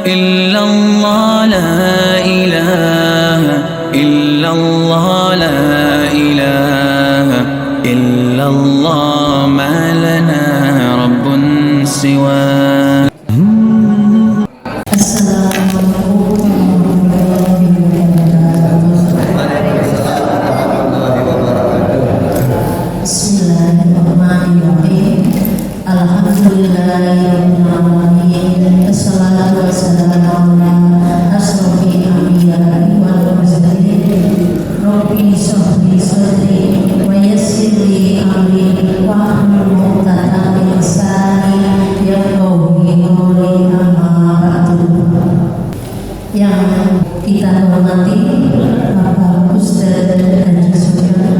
إلا الله لا إله إلا الله لا إله إلا الله ما لنا رب سواه. Bismillahirrahmanirrahim. Alhamdulillahirrahmanirrahim. Assalatu wassalamu ala asrofil anbiya'i wal mursalin. Rabbi shrah li sadri wa yassir li amri wahlul 'uqdatam min lisani yafqahu qawli, amma ba'du. Yang kita hormati Bapak Ustaz dan Saudara,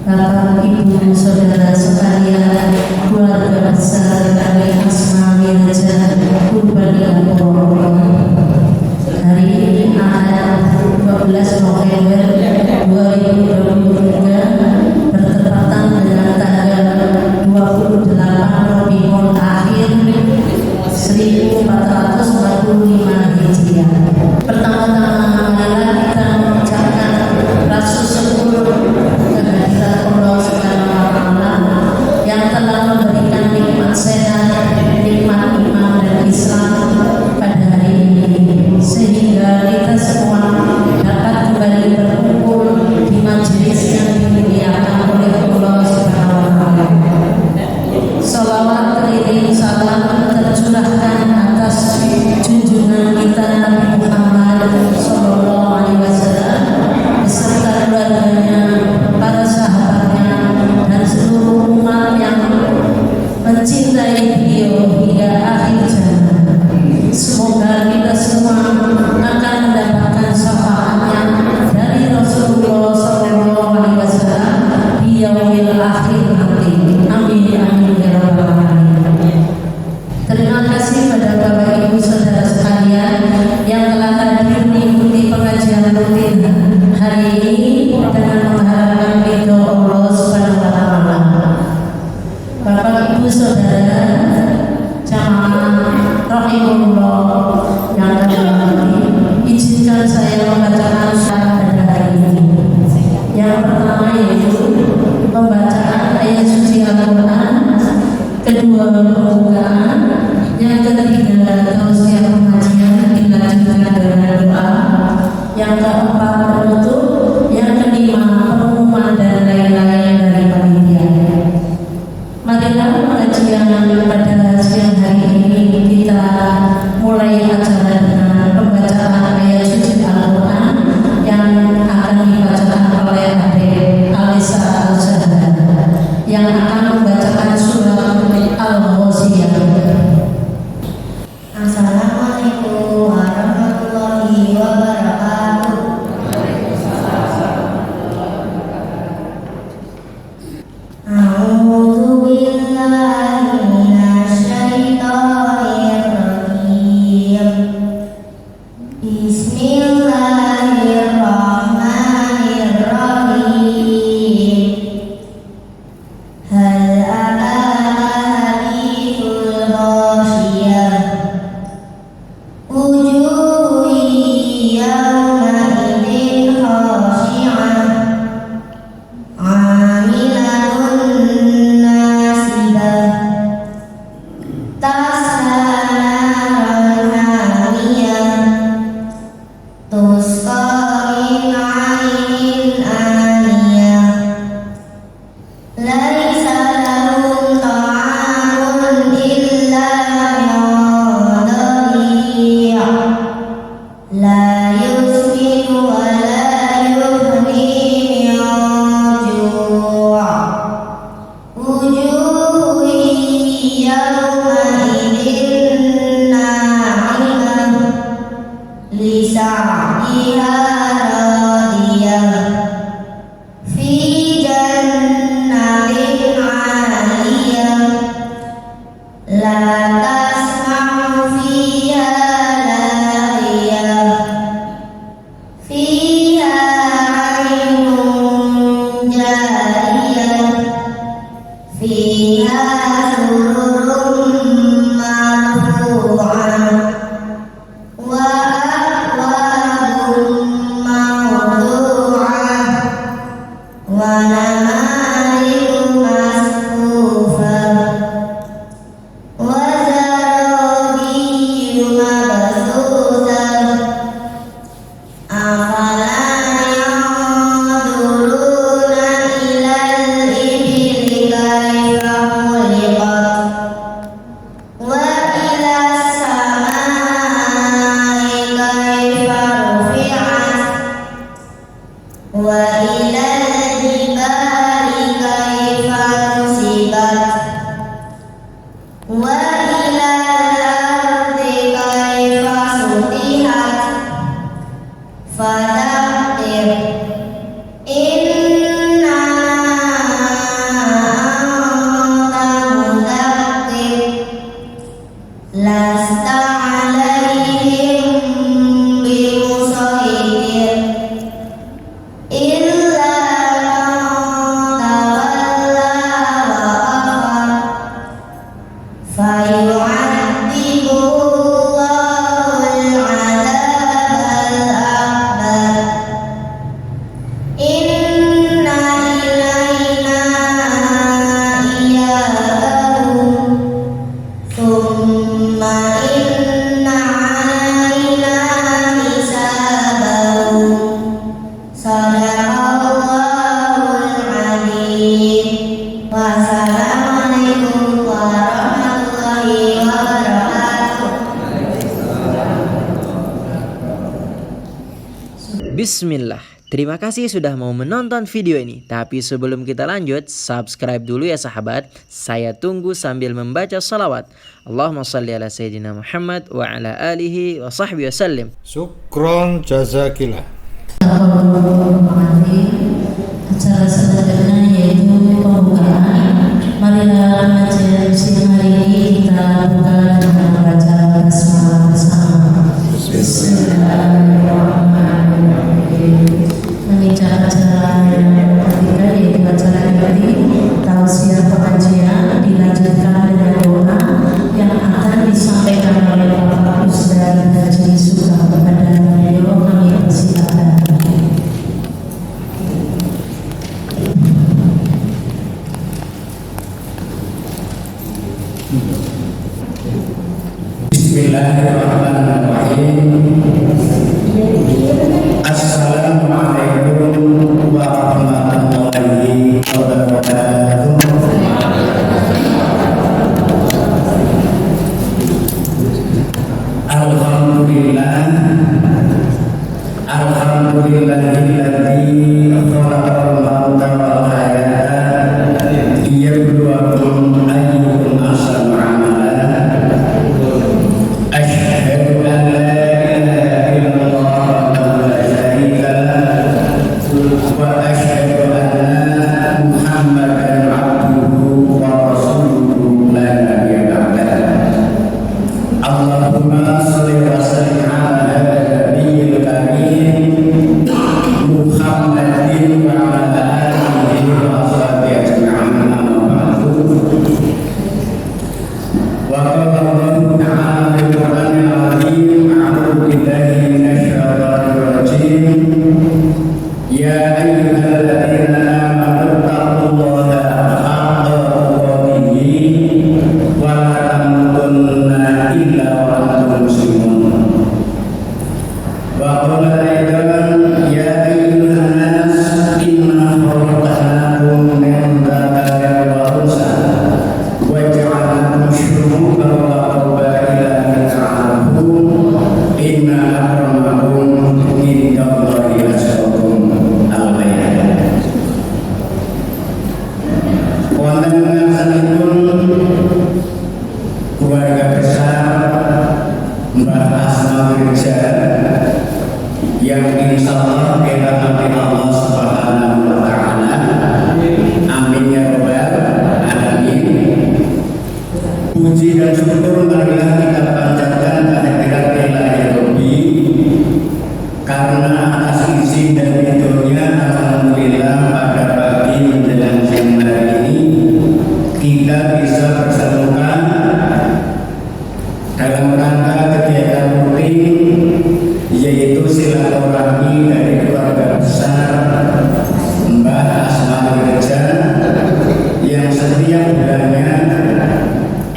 Bapak Ibu Saudara sekalian, keluarga besar dari Asmawi Raja Purbani Purwokerto. Hari ini ada 12 November 2023 bertepatan dengan tanggal 28 Rabiul Akhir 1445 Hijriah. Pertama-tama marilah kita mengucapkan rasa syukur kehadirat Allah Subhanahu wa Ta'ala yang telah memberikan nikmat sehat, nikmat iman dan Islam pada hari ini, sehingga kita semua dapat kembali berkumpul di majelis yang dimuliakan oleh Allah Subhanahu wa Ta'ala. Salawat teriring salam tercurahkan atas junjungan kita Nabi Muhammad Sallallahu Alaihi Wasallam beserta keluarganya, para sahabatnya, dan seluruh umat yang mencintai beliau hingga akhir zaman. Semoga kita semua akan mendapatkan syafaatnya dari Rasulullah Sallallahu Alaihi Wasallam di yaumil akhir nanti. Amin amin ya rabbal alamin. Terima kasih pada Bapak Ibu Saudara sekalian yang telah hadir mengikuti pengajian rutin hari ini dengan mengharapkan ridho Allah Subhanahu wa Ta'ala. Bapak Ibu Saudara jamaah rahimahullah yang kami hormati, izinkan saya membacakan syahadat pada hari ini. Yang pertama yaitu pembacaan ayat suci Al-Quran, kedua pembukaan, yang ketiga tausiah pengajian dilanjutkan dengan doa, yang keempat penutup, yang kelima pengumuman dan lain-lain dari panitia. Marilah pengajian pada siang hari ini kita mulai acara dengan pembacaan ayat suci Al-Quran yang akan dibacakan oleh Adik Alisa Al-Zahra yang akan membacakan surat Al-Ghashiyah. Assalamualaikum warahmatullahi wabarakatuh. Bismillah. Terima kasih sudah mau menonton video ini. Tapi sebelum kita lanjut, subscribe dulu ya sahabat. Saya tunggu sambil membaca salawat. Allahumma salli ala Sayyidina Muhammad wa ala alihi wa sahbihi wasallim. Syukron jazakillah. Acara selanjutnya yaitu pembukaan. Marilah majelis siang hari ini kita buka dengan membaca basmalah bersama. Bismillahirrahmanirrahim. Meninjak acara yang ketiga yaitu acara ini tausiah pengajian dilanjutkan dengan doa yang akan disampaikan oleh Bapak Ustaz Haji Sugeng kepada beliau. Kami persilakan. Bismillahirrahmanirrahim. Assalamualaikum warahmatullahi wabarakatuh. Alhamdulillah. Alhamdulillahilladzi khalaqal mauta wal hayata liyabluwakum ayyukum ahsanu amala. Asyhadu an la ilaha illallah wa la syarika lah wa asyhadu anna Muhammadan abduhu wa rasuluhu la nabiyya ba'dah. Allahumma shalli wa sallim ala nabiyil karim Muhammadin wa ala alihi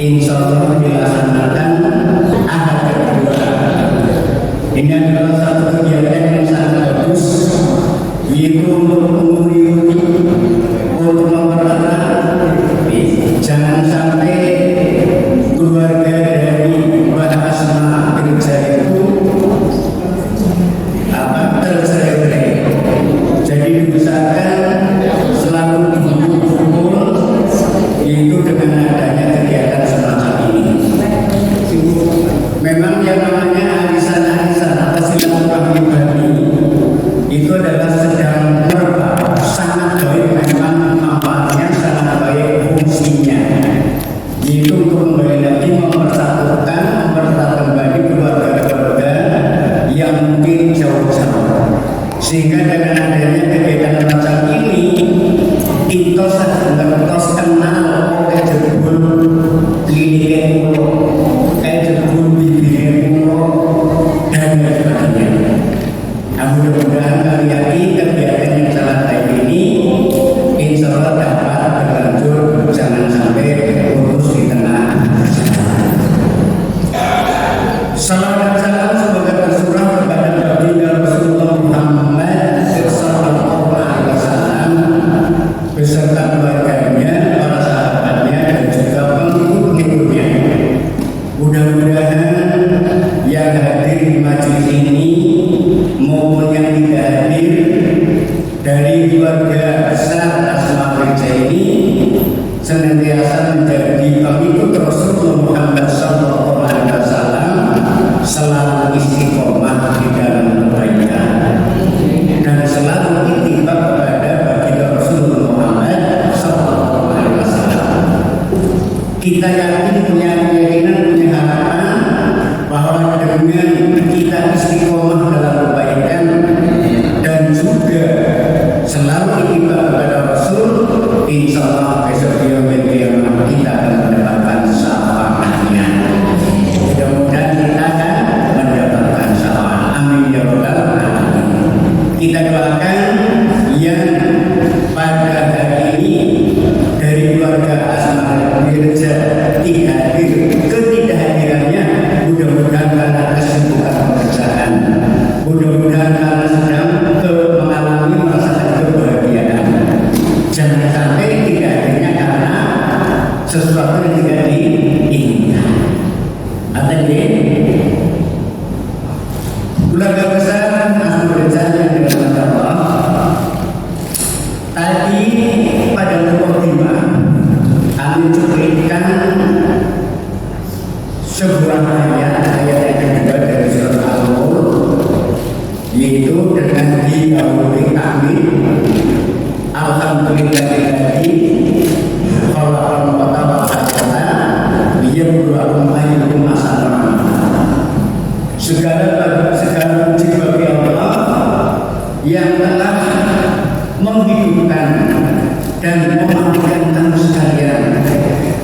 insya Allah dilaksanakan ahad kedua. Ini adalah satu kegiatan yang sangat bagus, yaitu untuk mengurangi, untuk mempererat. Jangan sampai keluarga dari Mbak Asma gereja itu tercerai. Jadi diusahakan selalu kumpul, yaitu dengan adanya kegiatan semacam ini. Memang yang namanya arisan-arisan atau silaturahmi babi itu adalah sedang merebak, sangat baik, memang manfaatnya sangat baik, fungsinya yaitu untuk kembali lagi mempersatukan kembali keluarga-keluarga yang mungkin jauh-jauh, sehingga dengan adanya kegiatan macam ini kita terus kenal kayak jebul klinik kayak jebul bibir dan sebagainya. Mudah-mudahan kali ini kegiatan yang sangat baik ini insya Allah dapat berlanjut, jangan sampai putus di tengah jalan. Salam dan salam semoga tercurah kepada baginda Rasulullah Muhammad sallallahu alaihi wasallam beserta keluarganya, para sahabatnya dan juga pengikut-pengikutnya. Mudah-mudahan yang hadir di majelis ini maupun yang tidak hadir dari keluarga besar Asma Gereja ini senantiasa menjadi pengikut Rasulullah Muhammad sallallahu alaihi wasallam, selalu istiqomah di dalam kebaikan dan selalu ittiba kepada baginda Rasulullah Muhammad sallallahu alaihi wasallam. Kita yakin, punya keyakinan, punya harapan bahwa dengan kita istiqomah dalam kebaikan dan juga selalu ittiba kepada Rasul, insya Allah besok yaumil qiyamah kita akan mendapatkan syafaatnya. Mudah-mudahan kita akan mendapatkan syafaat. Amin ya rabbal alamin. Kita doakan yang pada hari ini dari keluarga Asma Gereja tidak hadir, ketidakhadirannya mudah-mudahan karena kesibukan pekerjaan, mudah-mudahan karena sedang mengalami merasakan kebahagiaan. Jangan sampai tidak hadirnya karena sesuatu yang tidak diinginkan. Artinya keluarga besar Asma Gereja yang dirahmati Allah, tadi pada mukadimah kami cuplikan sebuah ayat yang kedua dari surat Al-Nur, yaitu dengan didahului kami alhamdulillahilladzi khalaqal mauta wal hayata liyabluwakum ayyukum ahsanu amala. Segala puji bagi Allah yang telah menghidupkan dan mematikan kamu sekalian.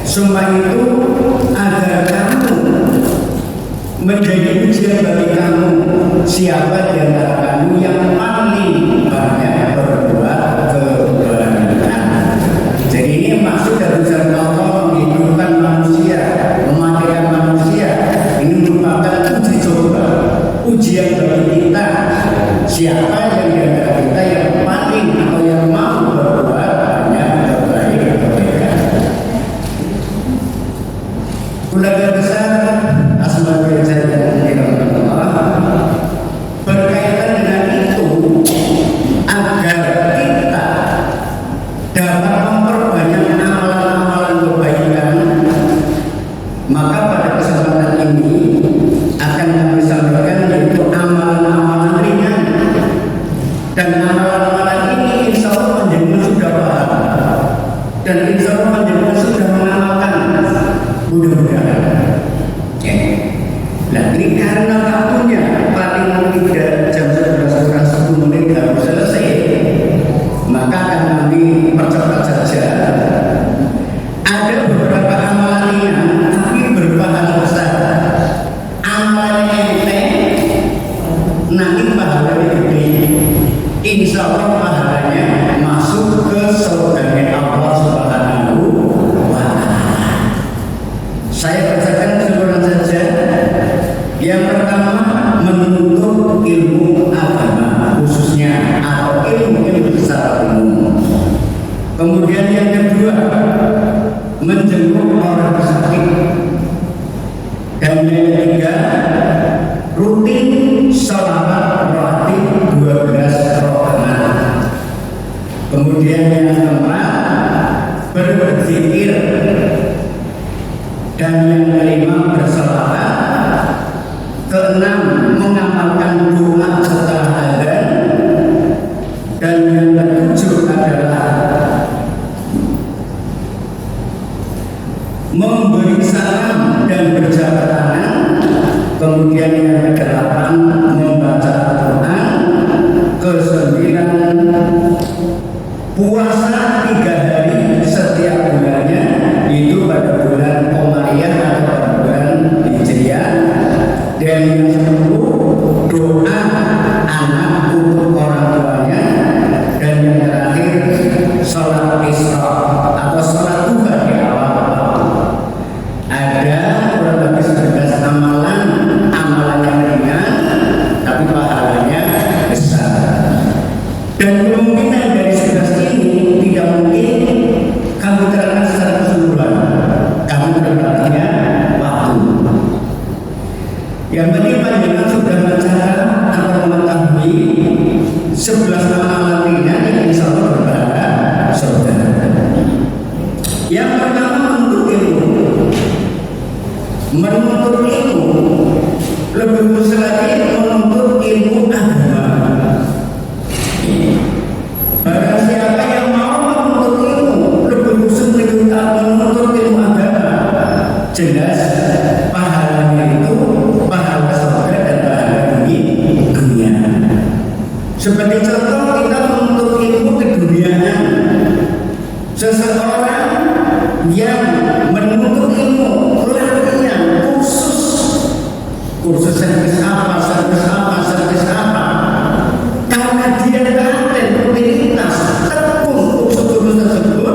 Semua itu agar kamu menjadi ujian bagi kamu, siapa di antara kamu yang paling banyak berbuat kebaikan. Jadi ini maksud dari ujian Allah, menghidupkan manusia, mematikan manusia. Ini merupakan uji coba, ujian bagi kita, siapa yang di antara kita yang paling atau yang mau berbuat banyak kebaikan. Keluarga besar Asma Gereja yang dirahmati Allah, berkaitan dengan itu, agar kita dapat memperbanyak amalan-amalan kebaikan, maka pada kesempatan ini akan kami sampaikan yaitu amalan-amalan ringan. Dan amalan-amalan ini insya Allah menjadi sudah paham dan insya Allah menjadi sudah mengamalkan, mudah-mudahan. Nah ini karena waktunya paling tidak jam 11 kurang 10 menit harus selesai, maka akan kami percepat saja. Ada beberapa amalan ringan tapi berpahala besar. Amalan enteng nanti pahalanya gede. Insya Allah pahalanya masuk ke surga Allah Subhanahu wa Ta'ala. Kemudian yang kedua, menjenguk orang sakit. Dan yang ketiga, rutin sholawat rawatib 12 rakaat. Kemudian yang keempat, berzikir. Dan yang kelima, berselawat. Keenam, mengamalkan doa setelah adzan. Dan yang ketujuh adalah memberi salam dan berjabat tangan. Kemudian yang kedelapan, membaca Al-Quran. Kesembilan, puasa 3 hari setiap bulannya, itu pada bulan Qomariyah atau pada bulan Hijriah. Dan yang 10, doa anak untuk orang tuanya. Dan yang terakhir, sholat isra atau sholat duha di awal. Ada kurang lebih 11 amalan yang ringan tapi pahalanya besar. Dan kemungkinan dari 11 ini tidak mungkin kamu terangkan secara keseluruhan. Kamu terbatasnya waktu. Yang penting panjenengan sudah mencatat atau mengetahui 11 amalan ringan yang insya Allah berpahala surga. Yang pertama, menuntut ilmu. Menuntut ilmu, lebih khusus lagi menuntut ilmu agama. Barang siapa yang mau menuntut ilmu, lebih khusus menuntut ilmu agama, jelas pahalanya itu pahala surga dan pahala di dunia. Seperti contoh, kita menuntut ilmu keduniaan. Seseorang yang menuntut ilmu kursus servis apa, karena dia telaten rutinitas tekun kursus tersebut,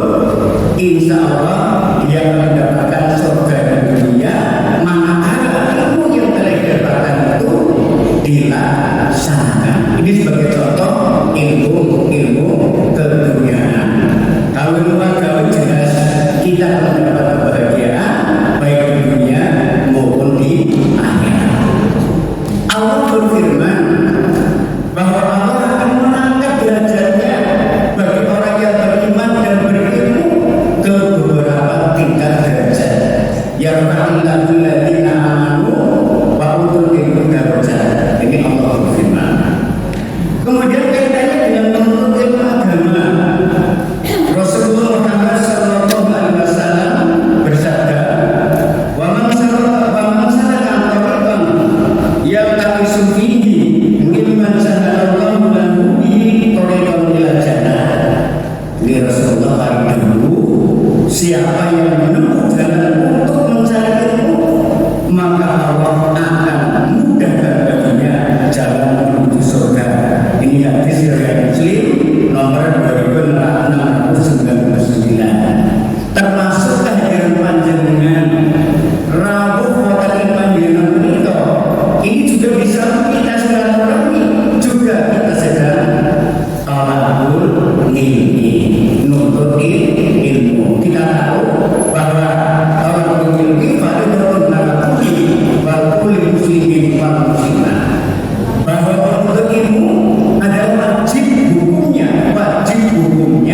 insya Allah dia akan mendapatkan surga dan dunia. Manakala ilmu yang telah didapatkan itu dilaksanakan. Ini sebagai contoh ilmu keduniaan. Kalau ilmu agama jelas kita akan mendapat kebahagiaan baik di dunia maupun di akhirat. Allah berfirman bahwa Allah akan mengangkat derajatnya bagi orang yang beriman dan berilmu ke beberapa tingkat derajat. Yarfa'illahu alladziina aamanu wa utul ilma darajat. Ini Allah berfirman. Kemudian kaitannya dengan menuntut ilmu agama, Rasulullah Muhammad sallallahu alaihi wasallam bersabda, "Wa man salaka tariqan yaltamisu fihi ilman sahalallahu lahu bihi tariqan ila jannah." Ini Rasulullah hari dahulu, siapa yang menempuh jalan untuk mencari ilmu, maka Allah akan mudahkan baginya jalan menuju surga. Ini hadis riwayat Muslim nomor 2699. Termasuk kehadiran panjenengan Rabu Wakil panjenengan itu. Ini juga bisa kita silaturahmi, juga kita sedang talabul ilmi, nuntut ilmu. Kita tahu bahwa talabul ilmi fardhu ala kulli muslimin wal muslimah. Bahwa menuntut ilmu adalah wajib hukumnya, wajib hukum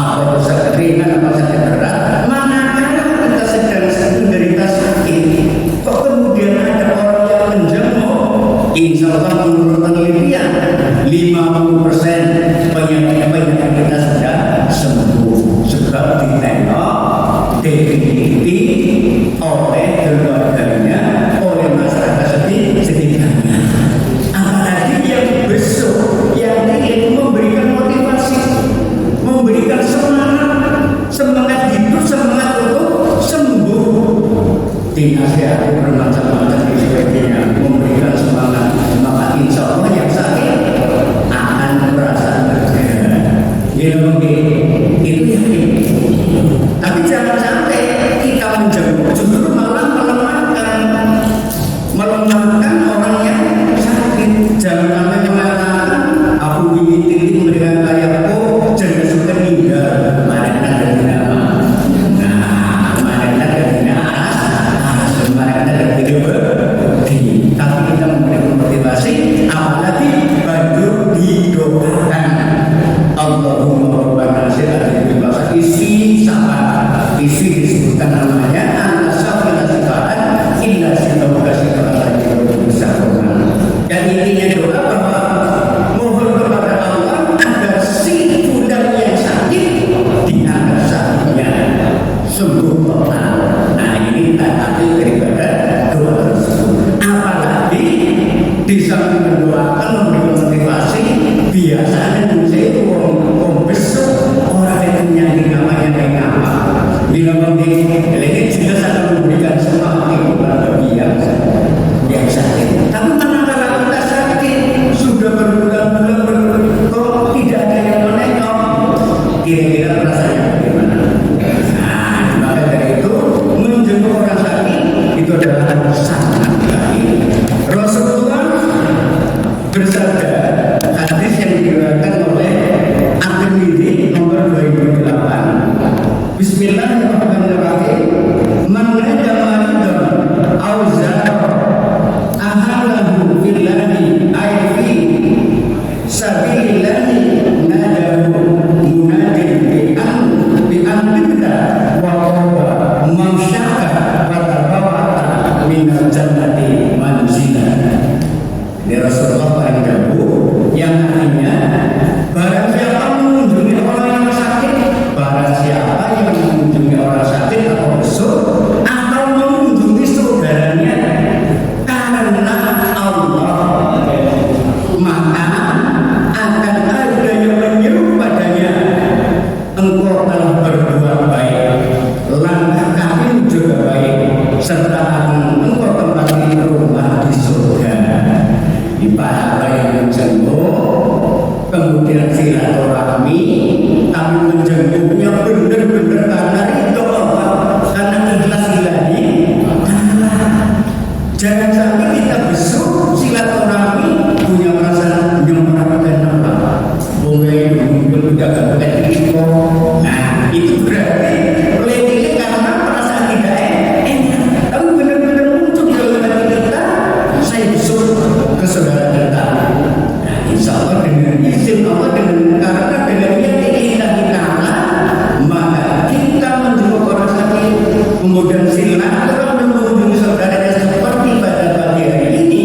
apa itu sakit ringan, apa sakit berat, manakala kita sedang menderita sakit, kok kemudian ada orang yang menjenguk, insya Allah menurut penelitian 50% penyakit kita sudah sembuh sebab ditengok definitif oleh keluarganya, oleh masyarakat sekitarnya. Apalagi yang besok yang ingin memberikan motivasi, memberikan semangat hidup, semangat untuk sembuh, dinasihati bermacam-macam sebagainya, memberikan semangat insya Allah yang sakit akan merasa bergembira. Itu yakin. Tapi jangan sampai kita menjauh, justru malah melemahkan orang yang sakit. Jangan sampai mengatakan aku ingin dengan kayakku jangan suka meninggal. Kemarin ada nama, kemarin ada dinas, kemarin ada berhenti. Tapi kita memberikan motivasi, apalagi bantu didoakan. Allahumma rabbana syi'atin bahasa isi sahabat, isi disebutkan namanya antasafina sifaat illa sifatuka sifaat yang bersama. Dan intinya doa bahwa mohon kepada Allah agar si fulan yang sakit diangkat sakitnya sembuh total. Nah ini tanda daripada doa tersebut. Apalagi di samping mendoakan memberi motivasi, biasanya saya orang besar orang yang punya namanya yang apa bila ini juga akan memberikan semangat kepada yang sakit. Tapi manakala kita sakit sudah berbulan-bulan kok tidak ada yang menengok, kira-kira rasanya bagaimana? Nah, maka dari itu menjenguk orang sakit itu adalah sangat baik. Rasulullah bersabda, hadis yang diriwayatkan oleh At-Tirmidzi nomor 2008. Bismillahirrahmanirrahim. Man rada maridan aw zara ahalahu billahi ay fi sabilillahi nadahu munadin bi amrika wa qaba man syaka wa tabawata min al-jannati manzilan. Ini Rasulullah paling dahulu yang artinya barang siapa mengunjungi orang yang sakit, barang siapa yang mengunjungi orang sakit atau besuk atau mengunjungi saudaranya karena Allah, maka akan ada yang menyeru padanya, engkau telah berbuat baik, langkah kami juga baik, serta engkau tempati rumah di surga. Di pahala yang menjenguk, kemudian silaturahmi, tapi menjenguknya benar-benar karena itu Allah, karena ikhlas ilahi. Jangan sampai kita besok silaturahmi punya perasaan menyemarakan apa, boleh mungkin tidak akan itu. Nah itu berarti lebih karena perasaan tidak enak, tapi benar-benar muncul dalam hati kita. Saya besok ke saudara kita. Nah, insya Allah dengan izin Allah, karena dengan niat kita maka kita menjenguk orang sakit, kemudian silaturahmi mengunjungi saudaranya seperti pada pagi hari ini.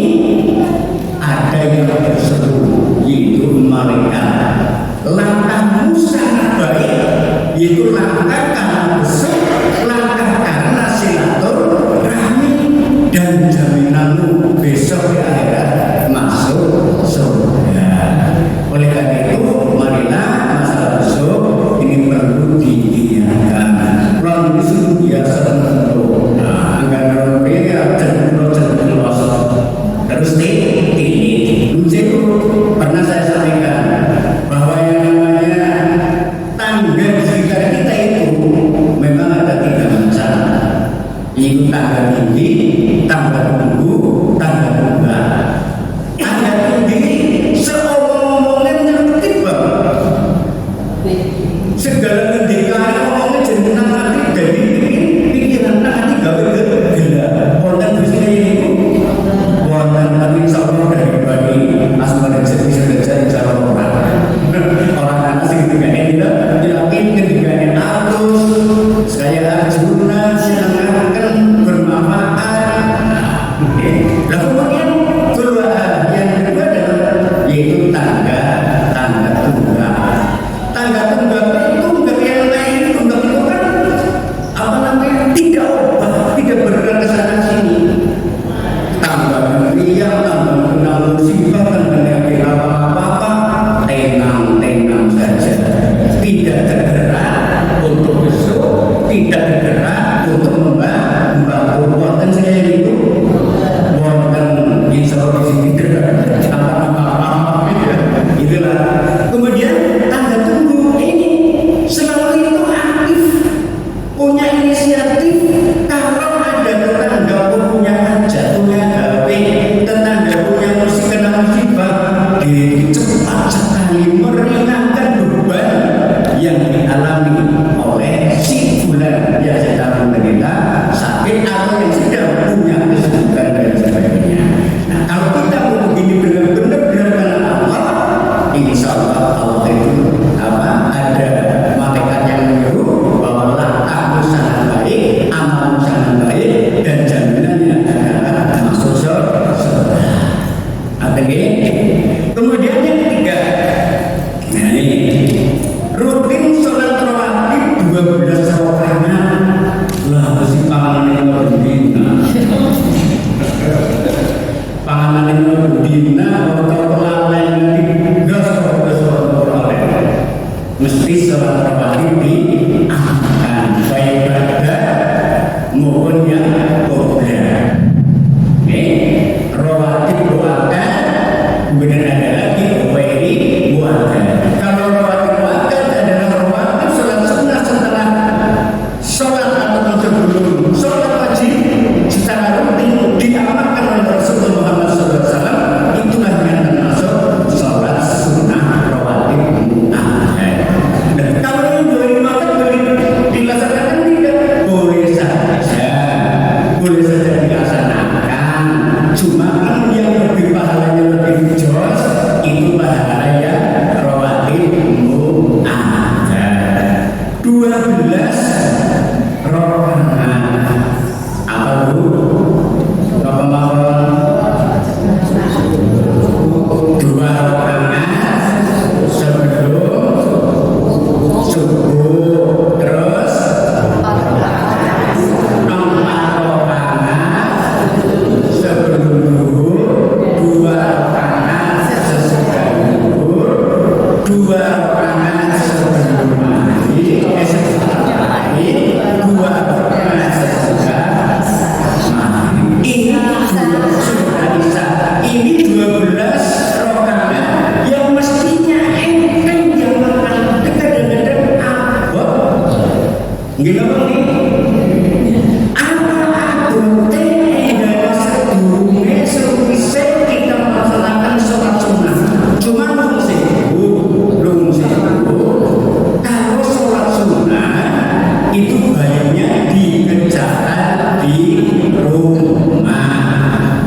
Ada yang terseru, yaitu mereka langkah sangat baik, yaitu langkah karena besok, langkah karena silaturahmi, dan jaminanmu besok di akhirat masuk surga. Oleh karena itu, marilah masalah besok ini perlu diingatkan. Orang ini sudah biasa tentu. Nah, agar orang ini cenderung terus ini pernah saya sampaikan bahwa yang namanya tangga di sekitar kita itu memang ada 3 macam. Itu tangga tinggi, tangga tunggu, tangga bunga. Tangga tinggi seomong-omongnya ngerti banget. Segala ngendikan omongnya jenengan nanti dari pikiran nanti gawe gila. Orang bersini ini orang nanti sama dari bagi asmara jadi cara orang anak sih gitu kan. Ini tidak yakin dialami oleh si fulan yang sedang menderita sakit atau yang sedang punya kesibukan dan sebagainya. Nah, kalau kita mau begini benar-benar karena Allah, insya Allah itu ada malaikat yang menyuruh bahwa kamu sangat baik, amalmu sangat baik, dan jaminannya adalah masuk surga. Kemudian yang ketiga, nah ini rutin sholat rawatib 12 rakaat. Lah mesti panganan yang berbina. Panganan yang berbina atau lalai gas mesti sholat rawatib diamalkan baik pada maupun yang qobliyah. Rawatib doakan, kemudian ada lagi ubairi buatkan. Kalau rawatib buatkan adalah rawatib sholat sunnah setelah sholat atau sebelum sholat wajib secara rutin diamalkan oleh Rasulullah Muhammad SAW, itulah yang termasuk sholat sunnah rawatib mu'akkad. Dan kalau yang boleh dimakan boleh dilaksanakan tidak? Boleh saja dilaksanakan. Cuma kan yang lebih pahalanya lebih jos itu pahala yang rawatib mu'akkad 12 rakaat. Apa bu? Apa mau? 2 rakaat sebelum subuh, terus 4 rakaat sebelum zuhur, 2 rakaat sesudah zuhur, 2 rakaat sebelum maghrib, 2 rakaat sesudah maghrib. Ini sudah bisa. Ini 12 rakaat yang mestinya enteng yang makan dekat-dekat abot. Gila nih. Itu baiknya dikerjakan di rumah.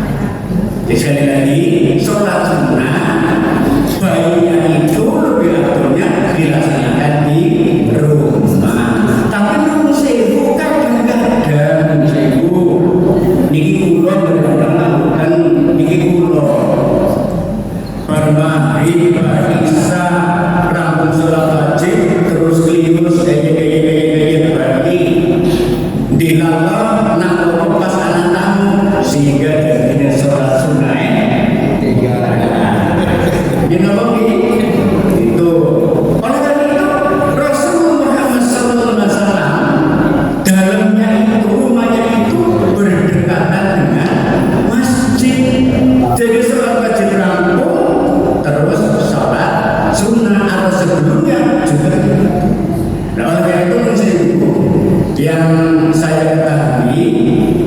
Jadi sekali lagi, sholat sunnah baiknya itu lebih aturnya dilaksanakan di rumah. Tapi belum sewu kadang-kadang sewu. Niki kulo benar-benar lakukan niki kulo. Maghrib, isya, rambut sholat wajib, terus keliru gaya berarti dilalap nak pas anak tamu sehingga dari sholat sunnah 3 rakaat. Itu. Oleh karena itu Rasulullah Muhammad SAW dalamnya itu rumahnya itu berdekatan dengan masjid. Jadi sholat wajib rampung, terus sholat sunnah atau sebelumnya juga. Nah, oleh karena itu yang saya ketahui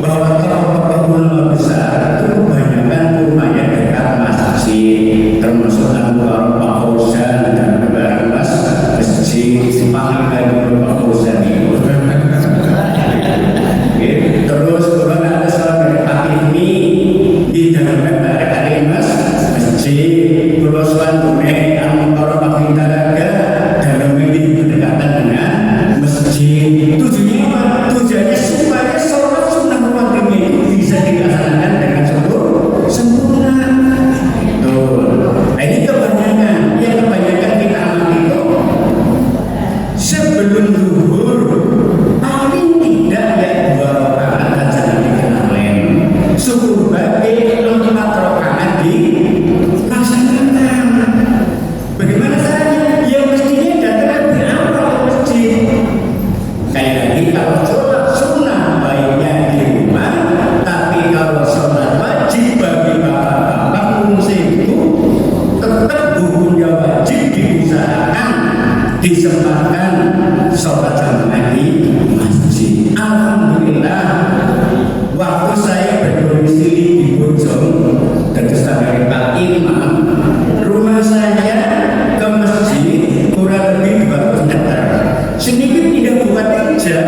bahwa tokoh-tokoh ulama besar itu kebanyakan rumahnya dekat masjid, termasuk Anwar Pak Fauzan dan beberapa masjid Simpang dan Pak Fauzan itu. Terus kalau ada sholat Hakimi di dalam mereka masjid, terus sholat tunai Anwar Pak Hintaraga dalam ini berdekatan dengan masjid. Tujuannya supaya sholat sunnah rawatib itu bisa dilaksanakan dengan sempurna. Nah, ini kebanyakan kita amati itu sebelum zuhur paling tidak ya 2 rakaat dan jangan dikenalin. Subuh bagi 4 rakaat dilaksanakan. Bagaimana caranya? Ya mestinya datang di awal masjid. Kayak lagi kalau sholat sunnah baiknya di rumah, tapi kalau sholat wajib bagi bapak-bapak muslim itu tetap hukumnya wajib diusahakan disempatkan sholat jamaah di masjid. Alhamdulillah, waktu saya berdomisili di Bojong dan sebagai Pak Imam, rumah saya ke masjid kurang lebih 200 meter. sedikit tidak buat aja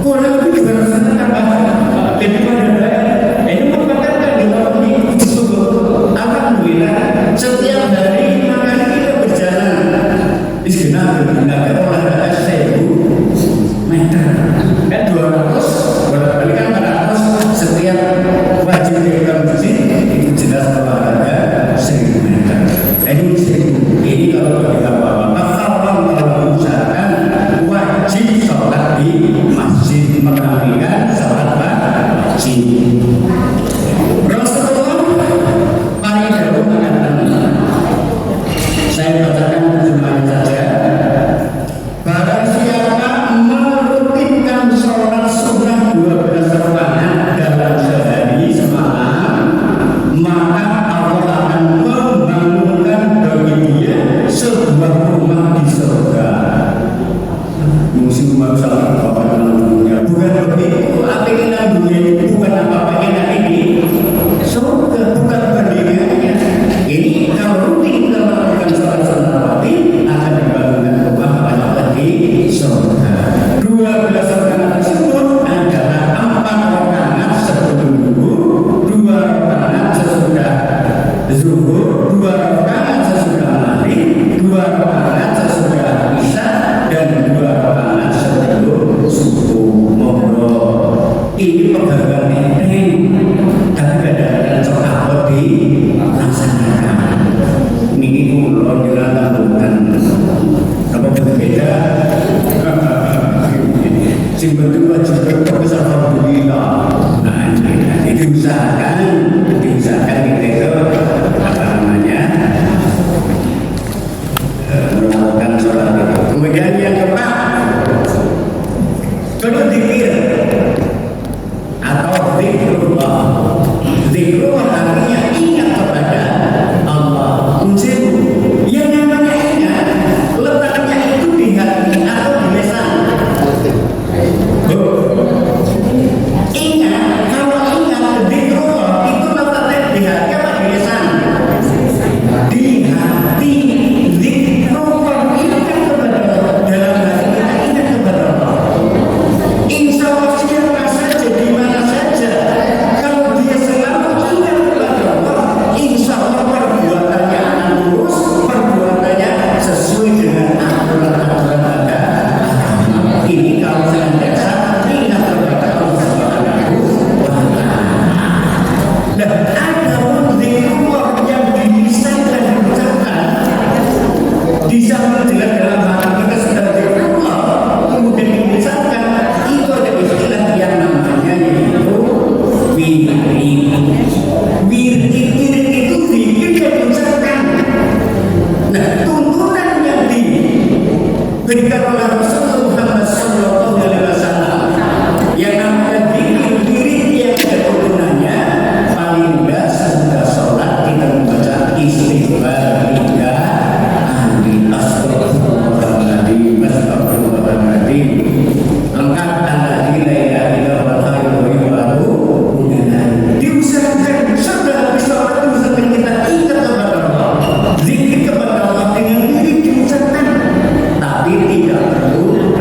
kurang lebih 200 juta tambah jadi pada ini merupakan dalam sungguh alhamdulillah setiap hari makanya kita berjalan di segenap bergunakan olahraga 1000 meter kan 200 berkali kan 400 setiap wajib kita masjid itu jelas olahraga 1000 meter ini 1000 ini kalau bagi bapak-bapak kalau misalkan wajib sholat di masjid merapikan sholat wajib Rasulullah paling dahulu mengatakan saya bacakan terjemahan saja barang siapa merutinkan sholat sunnah 12 rakaat dalam sehari semalam maka Allah akan membangunkan bagi dia sebuah rumah di surga musim masalah apa dunia bukan begitu apa yang dunia itu bukan apa-apa enak ini surga bukan bandingannya ini kalau rutin kita melakukan sholat sunnah akan dibangunkan rumah Allah di surga 12 rakaat tersebut adalah 4 rakaat sebelum zuhur 2 rakaat sesudah zuhur 2 rakaat sesudah maghrib 2 rakaat sesudah isya dan 2 rakaat sebelum subuh monggo ini pegangan enteng tapi kadang-kadang cocok dilaksanakan ini kula dilakukan apa berbeda sing penting wajib besar alhamdulillah nah ini diusahakan itu apa namanya melakukan sholat itu kemudian yang keempat kedua zikir atau zikrullah zikrullah artinya ingat kepada Allah unsur yang namanya ingat letaknya itu di hati atau di lisan ingat kalau ingat zikrullah itu letaknya di hati apa di lisan di hati zikrullah ingat kepada Allah dalam hati kita ingat kepada Allah insya Allah siapa saja di mana saja kalau dia selalu ingat kepada Allah insya Allah perbuatannya akan lurus perbuatannya sesuai dengan aturan-aturan agama ini kalau senantiasa ingat kepada Allah Subhanahu wa ta'ala. Nah, ada zikrullah yang dilisan dan diucapkan di zaman jelas dalam hati kita sedang zikrullah kemudian dilisankan itu ada istilah yang namanya yaitu wirid itu zikir yang diucapkan. Nah, tuntunan yang diberikan oleh Rasulullah Muhammad sallallahu alaihi wasallam yang namanya zikir wirid yang ada tuntunannya paling enggak sesudah sholat kita membaca istighfar 3 kali astagfirullahaladzim astagfirullahaladzim lengkap alladzi la ilaha illa huwal baru diusahakan setelah habis sholat diusahakan kita ingat kepada Allah zikir kepada Allah dengan wirid diucapkan tapi tidak perlu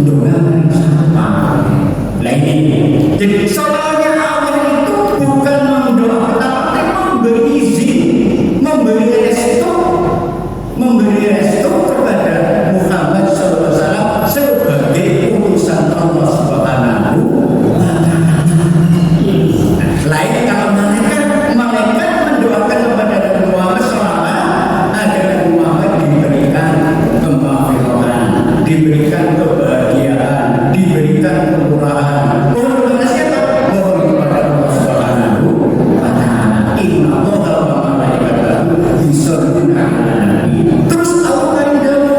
doa siapa? Nah ini, jadi soalnya Allah itu bukan mendoakan, tapi memberi izin, memberi restu kepada Muhammad SAW sebagai utusan Allah Subhanahu wa Ta'ala. Lain kalau malaikat mendoakan kepada Nabi Muhammad SAW agar Muhammad diberikan kemafiran, diberikan kebahagiaan, diberikan kemurahan. Mohon kepada siapa? Mohon kepada Allah Subhanahu wa Ta'ala. Inna Allah wa malaikatahu yusholluna 'alan nabi. Terus Allah beritahu,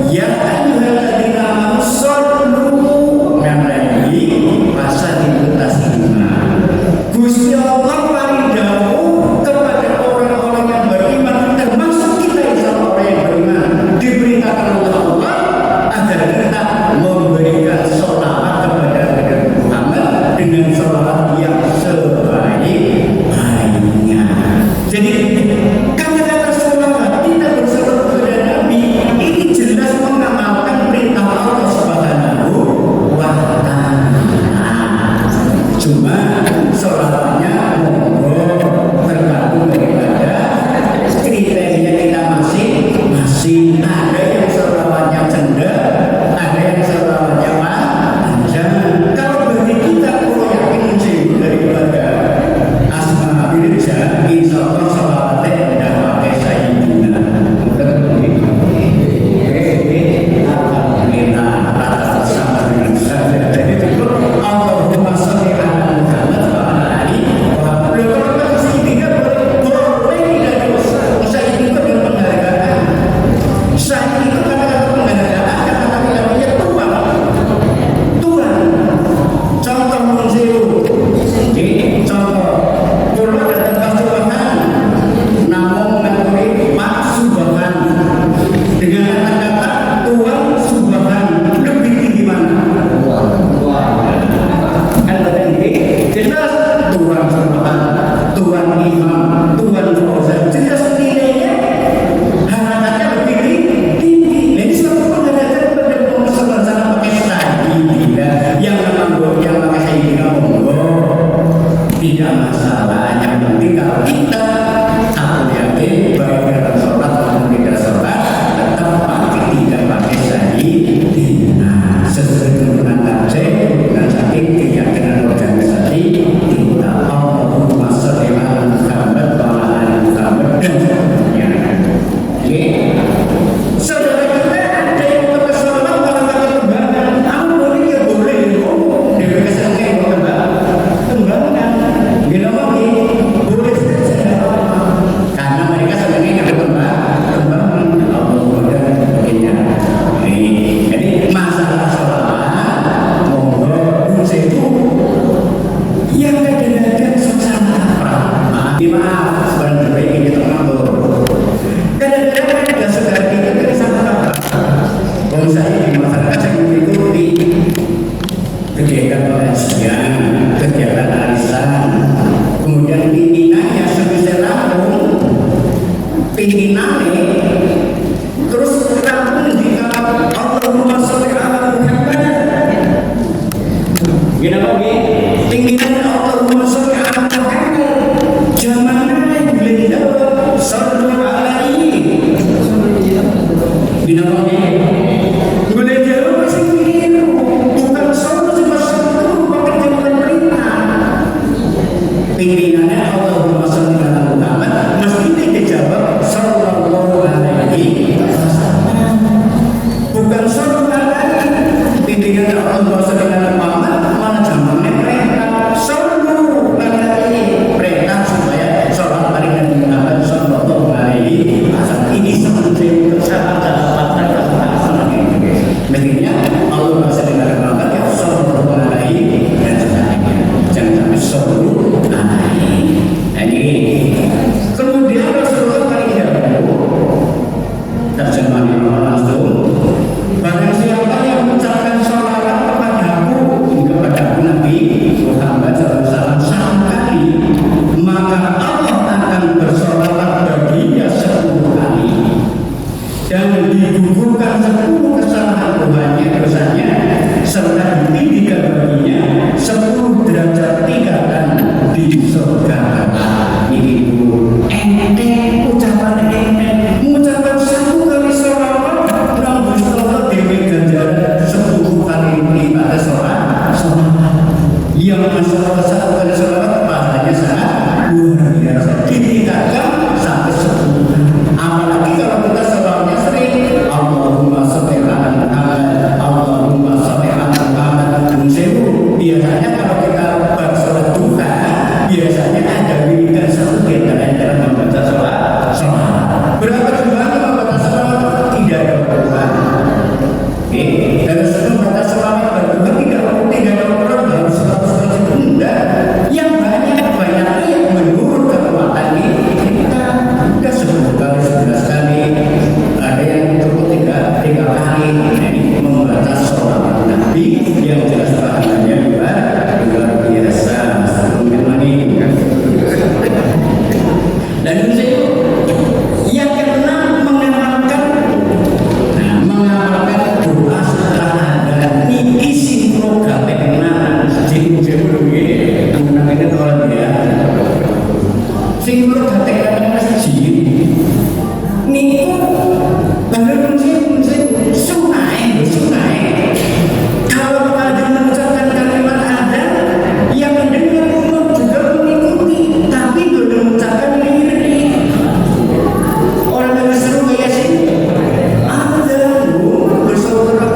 ya ayyuhalladzina amanu shollu 'alaihi wa sallimu taslima. Gusti Allah beritahu kepada orang-orang yang beriman, termasuk kita insya Allah orang yang beriman, diberitakan oleh Allah agar kita memberikan sholawat kepada Nabi Muhammad dengan sholawat yang sebaik-baiknya. Jadi kata-kata sholawat kita bersalawat kepada Nabi ini jelas mengamalkan perintah Allah Subhanahu wa Ta'ala. Cuma sholawatnya tergantung daripada kriteria kita masing-masing. Ada yang sholawatnya cenderung, ada yang sholawatnya panjang. Kalau bagi kita kalau yakin menjauh daripada asma birja, insya Allah sholawatnya tidak pakai sayyidina. Alhamdulillah atas sama dengan saya. Jadi itu Allahumma sholli ala Muhammad wa ala ali Muhammad. Kalau sayyidina boleh tidak dosa. Sayyidina itu penghargaan. Sayyidina itu kata-kata penghargaan, kata-kata namanya Tuhan. Tuhan. Contoh menzilu. Ini contoh. Kalau datang ke Tuhan, namun mengakui Pak Subhan dengan kata-kata Tuhan Subhan lebih tinggi mana? Kan ada ini jelas Tuhan Subhan, Tuhan Imam, Tuhan Fauzan, jelas nilainya harapannya lebih tinggi. Nah, ini suatu penghargaan kepada Muhammad SAW pakai sayyidina yang pakai sayyidina monggo tidak masalah. Yang penting kalau kita aku yakin baik dalam sholat maupun tidak sholat tetap tidak pakai sayyidina sesuai dengan tajwid dan saking keyakinan organisasi kita. Allahumma sholli ala Muhammad wa ala ali Muhammad dan seterusnya. Oke. Saudara kita ada yang pakai sholat kalau pakai tembakan, aku boleh ya boleh ngomong dia kesannya mau tembakan. Gila lagi boleh saja karena mereka sebenarnya ada tembakan Allah dan sebagainya. Jadi masalah sholat monggo itu yang kadang-kadang suasana maaf sebenarnya ini teman kadang-kadang ada saudara kita dari sana kalau saya di masyarakat saya mengikuti kegiatan pengajian, kegiatan arisan, kemudian pimpinannya sebisa rampung, pimpinannya terus rampung di Allahumma sholli ala Muhammad. Gini lagi, pimpinannya Allahumma sholli ala Muhammad. Zamannya beliau sholli alaihi. Gini lagi, ini membaca sholawat Nabi yang jelas pahalanya luar biasa. Dan itu yang keenam mengamalkan doa setelah ada niki sinkro gape kena jeng-jeng ini menggunakan orang dia sinkro gape kena masjid niku baru sunai kalau ada mengucapkan kalimat ada yang mendengar umum juga mengikuti tapi belum mengucapkan lirik orang yang seru kayak sih ada bersorak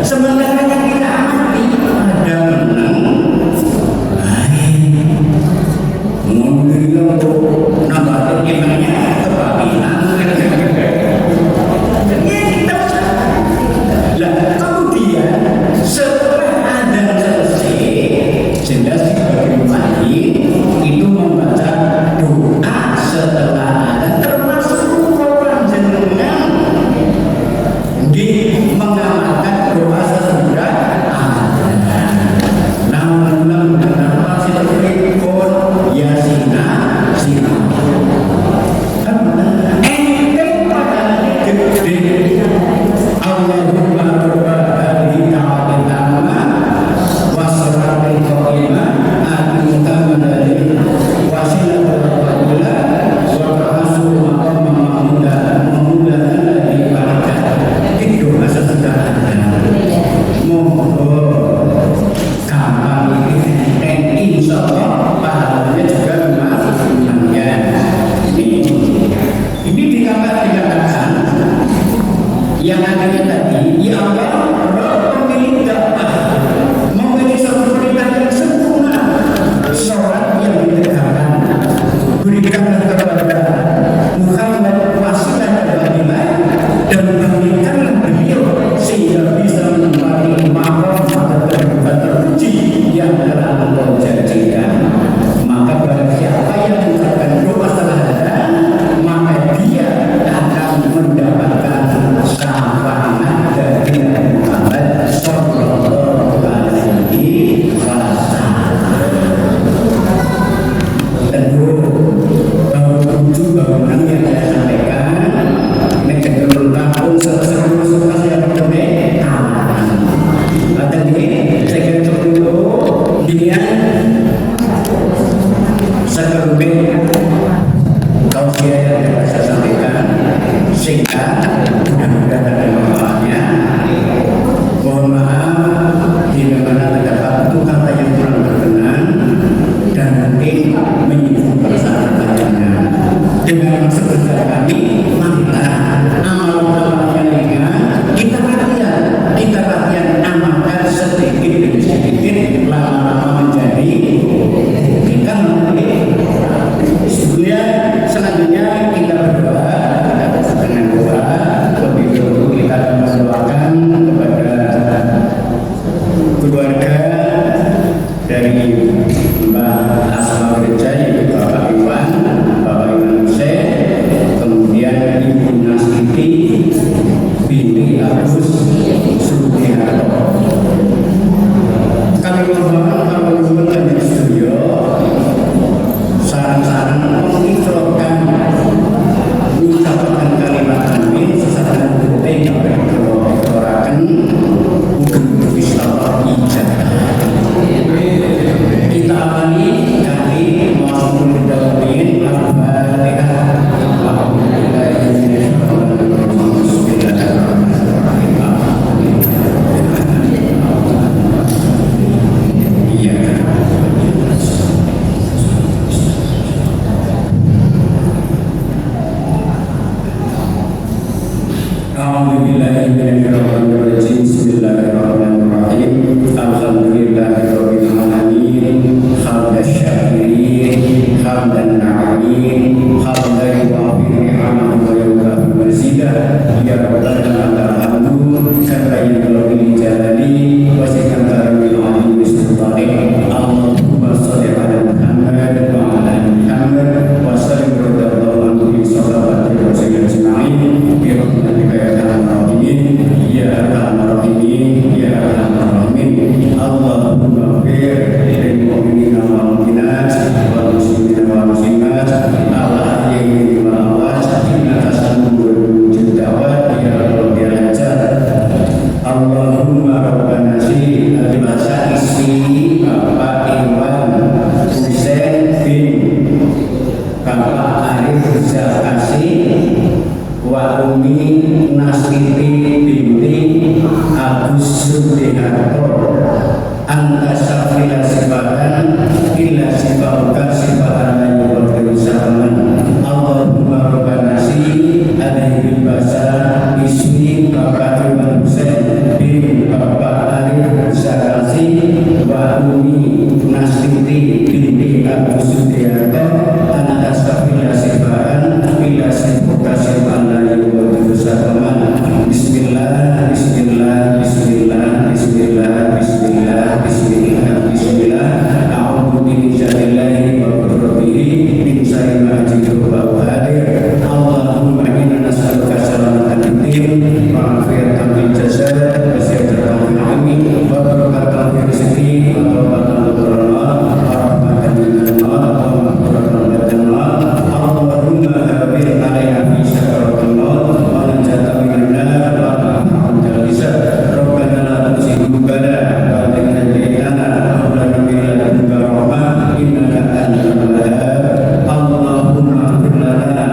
sementara yang kita amati ada menang mengundurkan nambah imannya kepabilan lah kemudian setelah ada selesai jelas bagi mati itu membaca doa setelah ada termasuk orang jenengan di mengamalkan doa sesudah ada namun kenapa sih terpikir ya sina enteng padahal gede Allahumma rabba hadhihi ta'ala wa salatil qa'imah anta madani wa silatul qa'ila wa ba'asu maqam mahmuda alladhi barakat itu masa sudah ada monggo gampang ini insyaallah pahalanya juga lumayan. Ini dikatakan yang adanya tadi ya Allah pemilik dakwah memiliki satu perintah yang sempurna sholat yang ditegakkan berikanlah kepada Muhammad wasilah kepada dan berikanlah beliau sehingga bisa menempati maqam terpuji yang telah Allah janjikan. Maka barang siapa yang mengucapkan doa sahada maka dia akan mendapatkan syafaat dari Muhammad sallallahu alaihi wasallam. Tentu tujuh bangunan yang saya sampaikan ini cenderung tahun setelah saya bertemu ada ini saya kira cukup dia sekelumit tausiah yang saya sampaikan singkat mudah-mudahan ada manfaatnya. Mohon maaf jika mana terdapat kata yang kurang berkenan dan mungkin menyinggung perasaan kalian. Dengan sebesar kami marilah amal-amal yang ringan kita latihan amalkan sedikit demi sedikit lama-lama menjadi kita nanti selanjutnya kita berdoa dengan doa lebih dulu kita mendoakan kepada keluarga dari Mbak Asma Gereja yaitu Bapak Iwan Hussein, kemudian Ibu Nasiti binti Agus Sugiharto. Kami mohon kalau di studio saran-saran mengikrarkan mengucapkan kalimat amin sesaat penting mengikrarkan untuk Islam ijazah. Kita awali kali mohon doain Al-Fatihah. Bismillahirrahmanirrahim. Alhamdulillahirabbil alamin. Hamdan syakirin, hamdan na'im, hamdan yuwafi ni'amahu wa yukafi mazidah. Ya Rabbana lakal hamdu kama yanbaghi li jalali wa sikam sultanik. Allahumma shalli ala Muhammad wa ala ali Muhammad Bapak Arif Zakasi wa Umi Nasiti binti Agus Sudiharto anta syafila sifahan illa sifahuka sifahan la yuqadiru zaman Allahumma rabbana nasi alaihi basa ismi Bapak Iman Husain bin Bapak Arif Zakasi wa Umi Nasiti binti Agus Sudiharto anta syafila sifahan illa sifahuka sifahan la yuqadiru zaman Bismillah, Bismillah, Bismillah, Bismillah, Bismillah, Bismillah, Bismillah. A'udzu billahi wa bihi min syarri ma ajidu wa hadir. Allahumma inna nas'aluka salamatan din wa afiyatan fil jasad wa sihhatan fil ilmi wa barakatan fil rizqi wa tawbatan ghufranah wa rahmatan min Allah wa maghfiratan min Allah. Allahumma habir alaina fi syakaratil maut wa najatan min nar wa Rabbana la tuzigh qulubana ba'da idh hadaytana wa hab lana min ladunka rahmah innaka antal wahhab. Allahumma ighfir lana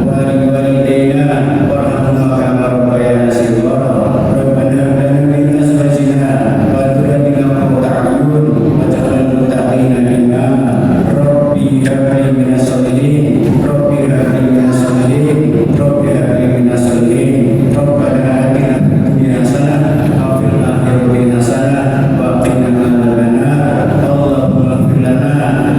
wa li walidayna warhamhuma kama rabbayana shighara. Rabbana hab lana min azwajina wa dhurriyyatina qurrata a'yun waj'alna lil muttaqina imama. Rabbi hab li minas sholihin, Rabbi hab li minas sholihin, Rabbi hab li minas sholihin. Rabbana atina fid dunya hasanah wa fil akhirati hasanah wa qina adzabannar. Allahumma ighfir lana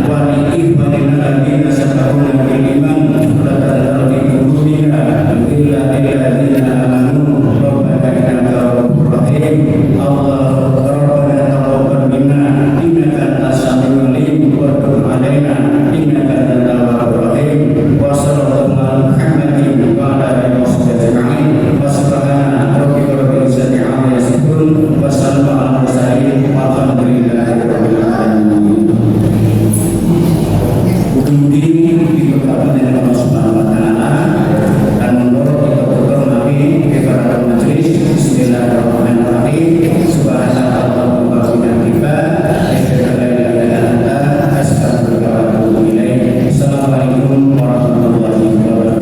wa li ikhwanina alladziina sabaquna bil iman wa la taj'al fi qulubina ghillan lil ladziina amanu rabbana innaka ra'ufur rahim. Rabbana taqabbal minna innaka antas samiul alim wa tub 'alaina innaka antat tawwabur rahim. Wa sallallahu ala Muhammadin wa ala alihi wa sahbihi ajma'in. Wa subhana rabbika rabbil izzati 'amma yasifun wa salamun 'alal mursalin walhamdulillahi rabbil alamin. Kemudian diberkati oleh Allah Subhanahu wa taala dan menurut kita berdoa kepada majelis. Bismillahirrahmanirrahim. Subhanallah wa bihamdihi asyhadu an la ilaha illa anta astaghfiruka wa atubu ilaik. Assalamualaikum warahmatullahi wabarakatuh.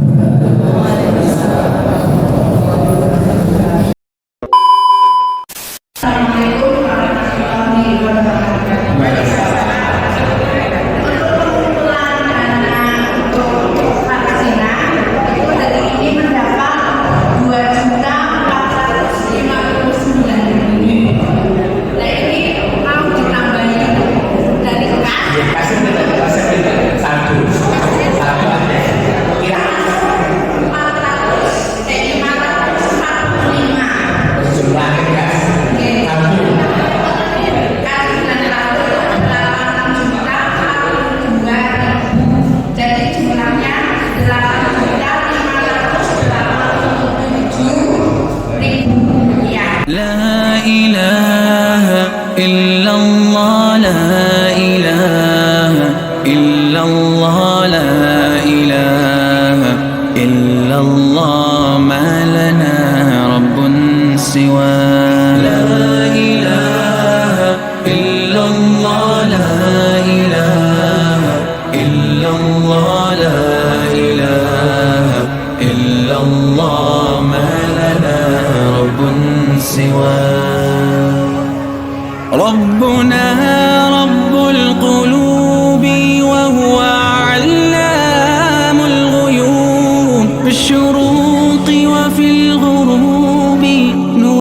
لا إله إلا الله لا إله إلا الله لا إله إلا الله ما لنا رب سوى لا إله إلا الله لا إله إلا الله لا إله إلا الله ما لنا رب سوى ربنا